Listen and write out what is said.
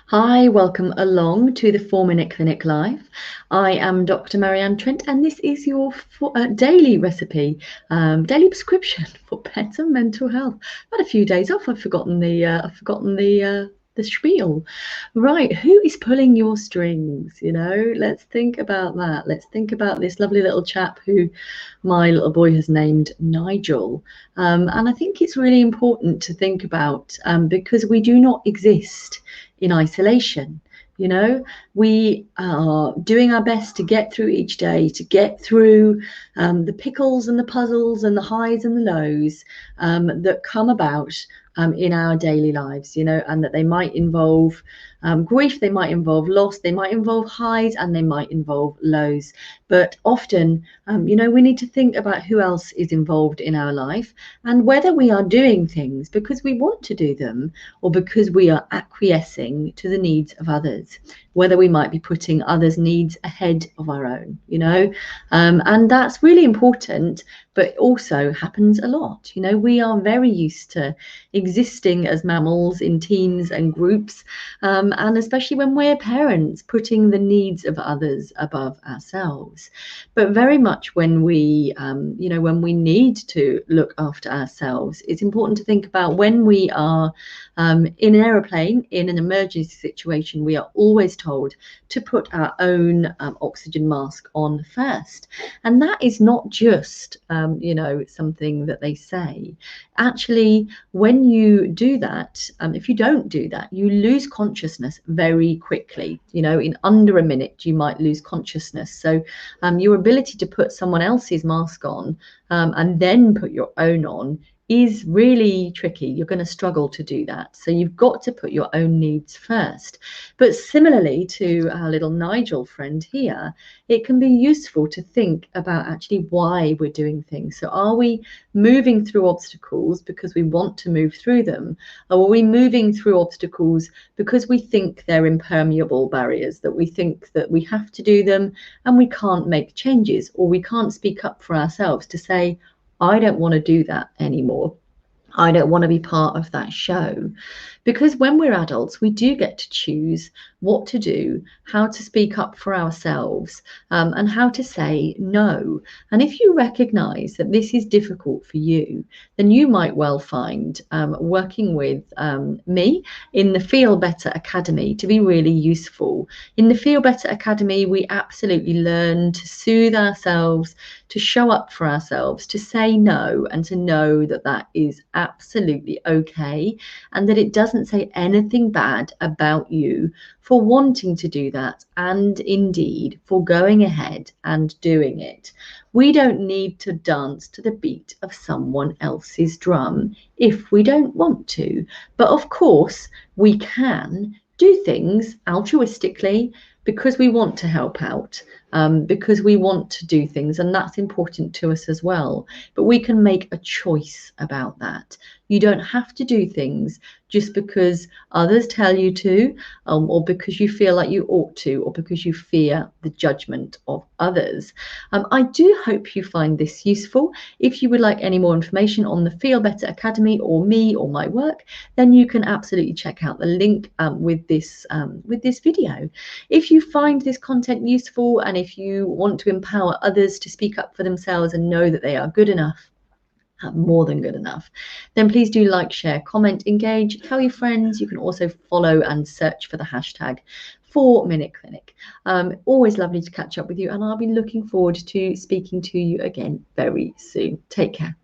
Hi, welcome along to the 4 Minute Clinic Live. I am Dr. Marianne Trent, and this is your daily recipe, daily prescription for better mental health. I've had a few days off. I've forgotten the spiel. Right, who is pulling your strings? Let's think about that. Let's think about this lovely little chap who my little boy has named Nigel. And I think it's really important to think about because we do not exist in isolation. We are doing our best to get through each day, to get through the pickles and the puzzles and the highs and the lows that come about in our daily lives, and that they might involve grief, they might involve loss, they might involve highs, and they might involve lows. But often, we need to think about who else is involved in our life and whether we are doing things because we want to do them or because we are acquiescing to the needs of others, whether we might be putting others' needs ahead of our own, and that's really important, but also happens a lot. We are very used to existing as mammals in teams and groups, and especially when we're parents, putting the needs of others above ourselves. But very much when when we need to look after ourselves, it's important to think about when we are in an aeroplane, in an emergency situation, we are always told to put our own oxygen mask on first. And that is not just, something that they say. Actually, when you do that, if you don't do that, you lose consciousness very quickly. In under a minute, you might lose consciousness. So your ability to put someone else's mask on and then put your own on is really tricky. You're going to struggle to do that. So you've got to put your own needs first. But similarly to our little Nigel friend here, it can be useful to think about actually why we're doing things. So are we moving through obstacles because we want to move through them? Or are we moving through obstacles because we think they're impermeable barriers, that we think that we have to do them and we can't make changes, or we can't speak up for ourselves to say, I don't want to do that anymore. I don't want to be part of that show. Because when we're adults, we do get to choose what to do, how to speak up for ourselves, and how to say no. And if you recognize that this is difficult for you, then you might well find working with me in the Feel Better Academy to be really useful. In the Feel Better Academy, we absolutely learn to soothe ourselves, to show up for ourselves, to say no, and to know that that is absolutely okay, and that it doesn't say anything bad about you for wanting to do that, and indeed for going ahead and doing it. We don't need to dance to the beat of someone else's drum if we don't want to. But of course, we can do things altruistically because we want to help out, because we want to do things, and that's important to us as well. But we can make a choice about that. You don't have to do things just because others tell you to, or because you feel like you ought to, or because you fear the judgment of others. I do hope you find this useful. If you would like any more information on the Feel Better Academy or me or my work, then you can absolutely check out the link with this video. If you find this content useful, and if you want to empower others to speak up for themselves and know that they are good enough, more than good enough, then please do like, share, comment, engage, tell your friends. You can also follow and search for the hashtag 4Minute Clinic. Always lovely to catch up with you, and I'll be looking forward to speaking to you again very soon. Take care.